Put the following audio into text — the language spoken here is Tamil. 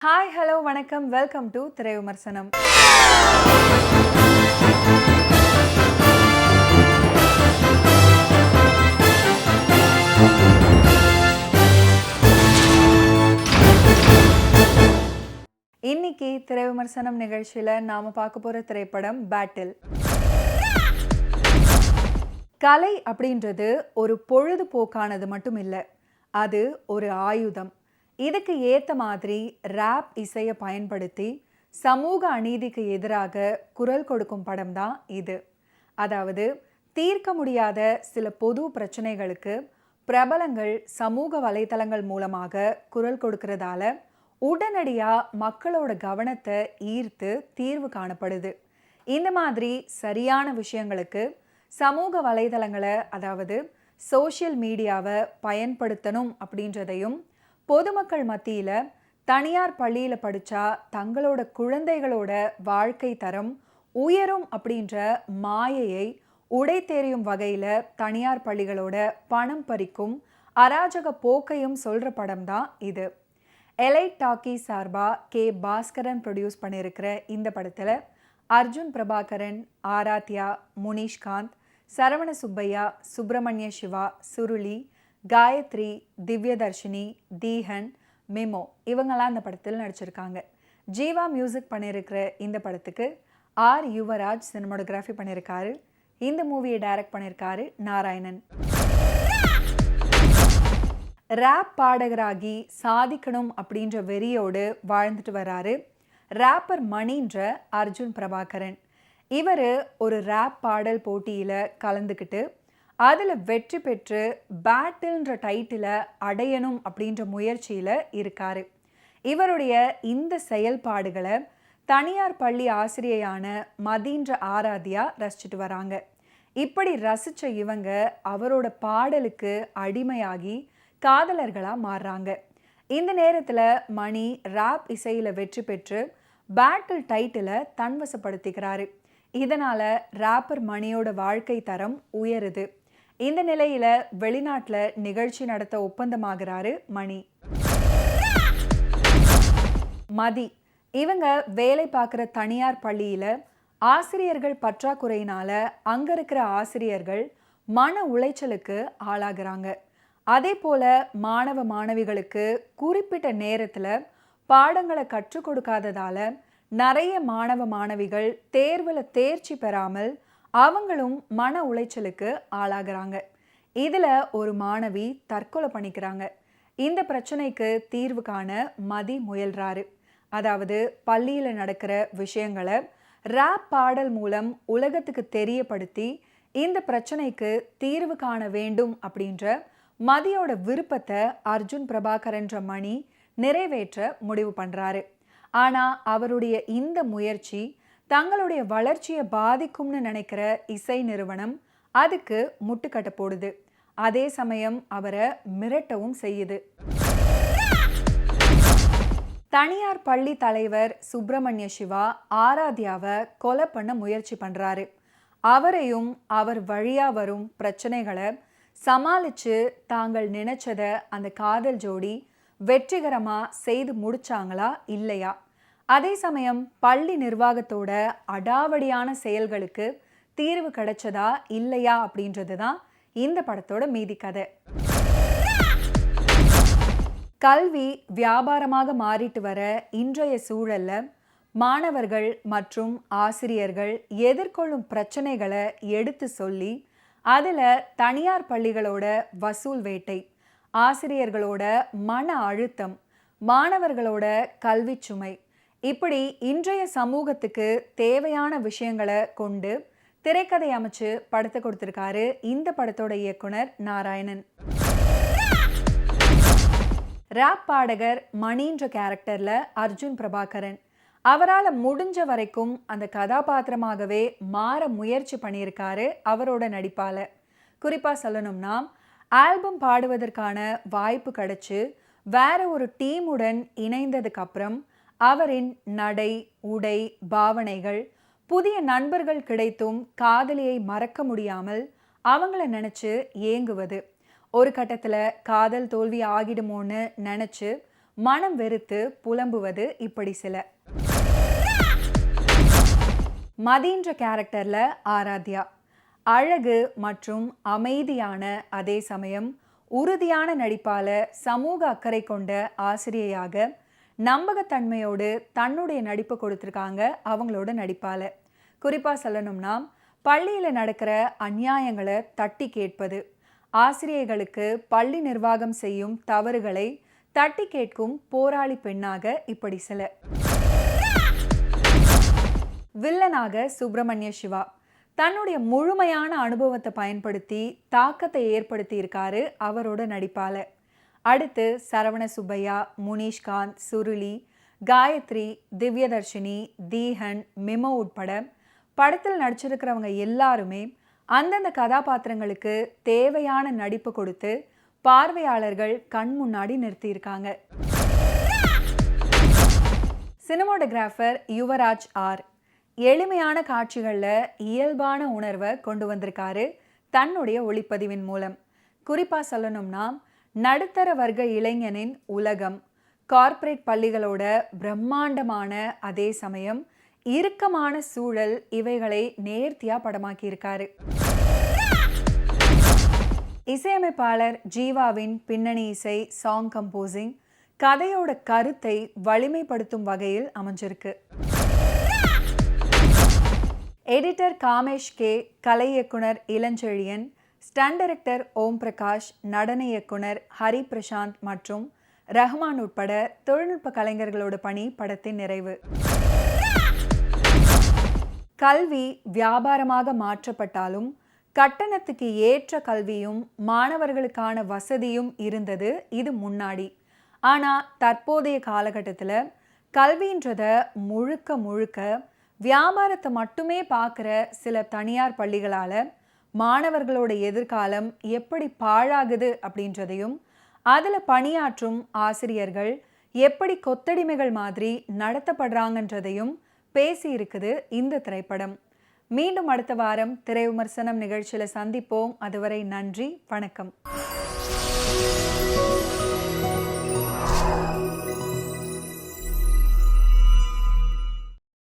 ஹாய், ஹலோ, வணக்கம். வெல்கம் டு திரை விமர்சனம். இன்னைக்கு திரை விமர்சனம் நிகழ்ச்சியில நாம பார்க்க போற திரைப்படம் பேட்டில். கலை அப்படின்றது ஒரு பொழுதுபோக்கானது மட்டும் இல்லை, அது ஒரு ஆயுதம். இதுக்கு ஏற்ற மாதிரி ராப் இசையை பயன்படுத்தி சமூக அநீதிக்கு எதிராக குரல் கொடுக்கும் படம் தான் இது. அதாவது தீர்க்க முடியாத சில பொது பிரச்சனைகளுக்கு பிரபலங்கள் சமூக வலைத்தளங்கள் மூலமாக குரல் கொடுக்கறதால உடனடியாக மக்களோட கவனத்தை ஈர்த்து தீர்வு காணப்படுது. இந்த மாதிரி சரியான விஷயங்களுக்கு சமூக வலைதளங்களை, அதாவது சோஷியல் மீடியாவை பயன்படுத்தணும் அப்படின்றதையும், பொதுமக்கள் மத்தியில் தனியார் பள்ளியில் படித்தா தங்களோட குழந்தைகளோட வாழ்க்கை தரம் உயரும் அப்படின்ற மாயையை உடைத்தெறியும் வகையில் தனியார் பள்ளிகளோட பணம் பறிக்கும் அராஜக போக்கையும் சொல்கிற படம் தான் இது. எலைட் டாக்கி சார்பாக கே பாஸ்கரன் ப்ரொடியூஸ் பண்ணியிருக்கிற இந்த படத்தில் அர்ஜுன் பிரபாகரன், ஆராத்யா, முனிஷ்காந்த், சரவண சுப்பையா, சுப்பிரமணிய சிவா, சுருளி, காயத்ரி, திவ்யதர்ஷினி, தீஹன், மிமோ இவங்கெல்லாம் இந்த படத்தில் நடிச்சிருக்காங்க. ஜீவா மியூசிக் பண்ணியிருக்கிற இந்த படத்துக்கு ஆர் யுவராஜ் சினிமாட்டோகிராஃபி பண்ணியிருக்காரு. இந்த மூவியை டைரக்ட் பண்ணியிருக்காரு நாராயணன். ராப் பாடகராகி சாதிக்கணும் அப்படின்ற வெறியோடு வாழ்ந்துட்டு வராரு ராப்பர் மணின்ற அர்ஜுன் பிரபாகரன். இவர் ஒரு ராப் பாடல் போட்டியில் கலந்துக்கிட்டு அதில் வெற்றி பெற்று பேட்டில்ன்ற டைட்டிலை அடையணும் அப்படின்ற முயற்சியில் இருக்கார். இவருடைய இந்த செயல்பாடுகளை தனியார் பள்ளி ஆசிரியையான மதின்ற ஆராத்யா ரசிச்சுட்டு வராங்க. இப்படி ரசித்த இவங்க அவரோட பாடலுக்கு அடிமையாகி காதலர்களாக மாறுறாங்க. இந்த நேரத்தில் மணி ராப் இசையில் வெற்றி பெற்று பேட்டில் டைட்டிலை தன்வசப்படுத்திக்கிறாரு. இதனால் ராப்பர் மணியோட வாழ்க்கை தரம் உயருது. இந்த நிலையில வெளிநாட்டில் நிகழ்ச்சி நடத்த ஒப்பந்தமாகிறாரு மணி. மதி இவங்க வேலை பார்க்குற தனியார் பள்ளியில் ஆசிரியர்கள் பற்றாக்குறையினால அங்கே இருக்கிற ஆசிரியர்கள் மன உளைச்சலுக்கு ஆளாகிறாங்க. அதே போல மாணவ மாணவிகளுக்கு குறிப்பிட்ட நேரத்தில் பாடங்களை கற்றுக் கொடுக்காததால நிறைய மாணவ மாணவிகள் தேர்வில் தேர்ச்சி பெறாமல் அவங்களும் மன உளைச்சலுக்கு ஆளாகிறாங்க. இதில் ஒரு மாணவி தற்கொலை பண்ணிக்கிறாங்க. இந்த பிரச்சனைக்கு தீர்வு காண மதி முயல்றாரு. அதாவது பள்ளியில் நடக்கிற விஷயங்களை ராப் பாடல் மூலம் உலகத்துக்கு தெரியப்படுத்தி இந்த பிரச்சனைக்கு தீர்வு காண வேண்டும் அப்படின்ற மதியோட விருப்பத்தை அர்ஜுன் பிரபாகரன்ற மணி நிறைவேற்ற முடிவு பண்ணுறாரு. ஆனால் அவருடைய இந்த முயற்சி தங்களுடைய வளர்ச்சியை பாதிக்கும்னு நினைக்கிற இசை நிறுவனம் அதுக்கு முட்டுக்கட்டை போடுது. அதே சமயம் அவரை மிரட்டவும் செய்யுது. தனியார் பள்ளி தலைவர் சுப்பிரமணிய சிவா ஆராத்யாவை கொலை பண்ண முயற்சி பண்றாரு. அவரையும் அவர் வழியா வரும் பிரச்சனைகளை சமாளிச்சு தாங்கள் நினைச்சத அந்த காதல் ஜோடி வெற்றிகரமா செய்து முடிச்சாங்களா இல்லையா? அதே சமயம் பள்ளி நிர்வாகத்தோட அடாவடியான செயல்களுக்கு தீர்வு கிடைச்சதா இல்லையா அப்படின்றது தான் இந்த படத்தோட மீதி கதை. கல்வி வியாபாரமாக மாறிட்டு வர இன்றைய சூழல்ல மாணவர்கள் மற்றும் ஆசிரியர்கள் எதிர்கொள்ளும் பிரச்சனைகளை எடுத்து சொல்லி அதில் தனியார் பள்ளிகளோட வசூல் வேட்டை, ஆசிரியர்களோட மன அழுத்தம், மாணவர்களோட கல்வி சுமை, இப்படி இன்றைய சமூகத்துக்கு தேவையான விஷயங்களை கொண்டு திரைக்கதை அமைச்சு படத்தை கொடுத்திருக்காரு இந்த படத்தோட இயக்குனர் நாராயணன். ராப் பாடகர் மணின்ற கேரக்டர்ல அர்ஜுன் பிரபாகரன் அவரால் முடிஞ்ச வரைக்கும் அந்த கதாபாத்திரமாகவே மாற முயற்சி பண்ணியிருக்காரு அவரோட நடிப்பால. குறிப்பா சொல்லணும்னா, ஆல்பம் பாடுவதற்கான வாய்ப்பு கிடைச்சு வேற ஒரு டீமுடன் இணைந்ததுக்கு அப்புறம் அவரின் நடை, உடை, பாவனைகள், புதிய நண்பர்கள் கிடைத்தும் காதலியை மறக்க முடியாமல் அவங்கள நினச்சி ஏங்குவது, ஒரு கட்டத்தில் காதல் தோல்வி ஆகிடுமோன்னு நினச்சி மனம் வெறுத்து புலம்புவது இப்படி சில. மதின்ற கேரக்டர்ல ஆராத்யா அழகு மற்றும் அமைதியான அதே சமயம் உறுதியான நடிப்பால சமூக அக்கறை கொண்ட ஆசிரியையாக நம்பகத்தன்மையோடு தன்னுடைய நடிப்பு கொடுத்துருக்காங்க அவங்களோட நடிப்பால. குறிப்பா சொல்லணும்னா பள்ளியில் நடக்கிற அநியாயங்களை தட்டி கேட்பது, ஆசிரியர்களுக்கு பள்ளி நிர்வாகம் செய்யும் தவறுகளை தட்டி கேட்கும் போராளி பெண்ணாக இப்படி சில. வில்லனாக சுப்பிரமணிய சிவா தன்னுடைய முழுமையான அனுபவத்தை பயன்படுத்தி தாக்கத்தை ஏற்படுத்தி இருக்காரு அவரோட நடிப்பால. அடுத்து சரவண சுப்பையா, முனிஷ்காந்த், சுருளி, காயத்ரி, திவ்யதர்ஷினி, தீஹன், மிமோ உட்பட படத்தில் நடிச்சிருக்கிறவங்க எல்லாருமே அந்தந்த கதாபாத்திரங்களுக்கு தேவையான நடிப்பு கொடுத்து பார்வையாளர்கள் கண் முன்னாடி நிறுத்தியிருக்காங்க. சினிமாட்டோகிராஃபர் யுவராஜ் ஆர் எளிமையான காட்சிகளில் இயல்பான உணர்வை கொண்டு வந்திருக்காரு தன்னுடைய ஒளிப்பதிவின் மூலம். குறிப்பாக சொல்லணும்னா நடுத்தர வர்க்க இளைஞனின் உலகம், கார்ப்பரேட் பள்ளிகளோட பிரம்மாண்டமான அதே சமயம் இறுக்கமான சூழல் இவைகளை நேர்த்தியாக படமாக்கியிருக்காரு. இசையமைப்பாளர் ஜீவாவின் பின்னணி இசை, சாங் கம்போசிங் கதையோட கருத்தை வலிமைப்படுத்தும் வகையில் அமைஞ்சிருக்கு. எடிட்டர் காமேஷ் கே, கலை இயக்குனர் இளஞ்செழியன், ஸ்டன் டைரக்டர் ஓம் பிரகாஷ், நடன இயக்குனர் ஹரி பிரசாந்த் மற்றும் ரஹ்மான் உட்பட தொழில்நுட்ப கலைஞர்களோட பணி படத்தின் நிறைவு. கல்வி வியாபாரமாக மாற்றப்பட்டாலும் கட்டணத்துக்கு ஏற்ற கல்வியும் மாணவர்களுக்கான வசதியும் இருந்தது இது முன்னாடி. ஆனால் தற்போதைய காலகட்டத்தில் கல்வின்றத முழுக்க முழுக்க வியாபாரத்தை மட்டுமே பார்க்குற சில தனியார் பள்ளிகளால் மாணவர்களோட எதிர்காலம் எப்படி பாழாகுது அப்படின்றதையும் அதில் பணியாற்றும் ஆசிரியர்கள் எப்படி கொத்தடிமைகள் மாதிரி நடத்தப்படுறாங்கன்றதையும் பேசியிருக்குது இந்த திரைப்படம். மீண்டும் அடுத்த வாரம் திரை விமர்சனம் நிகழ்ச்சியில் சந்திப்போம். அதுவரை நன்றி, வணக்கம்.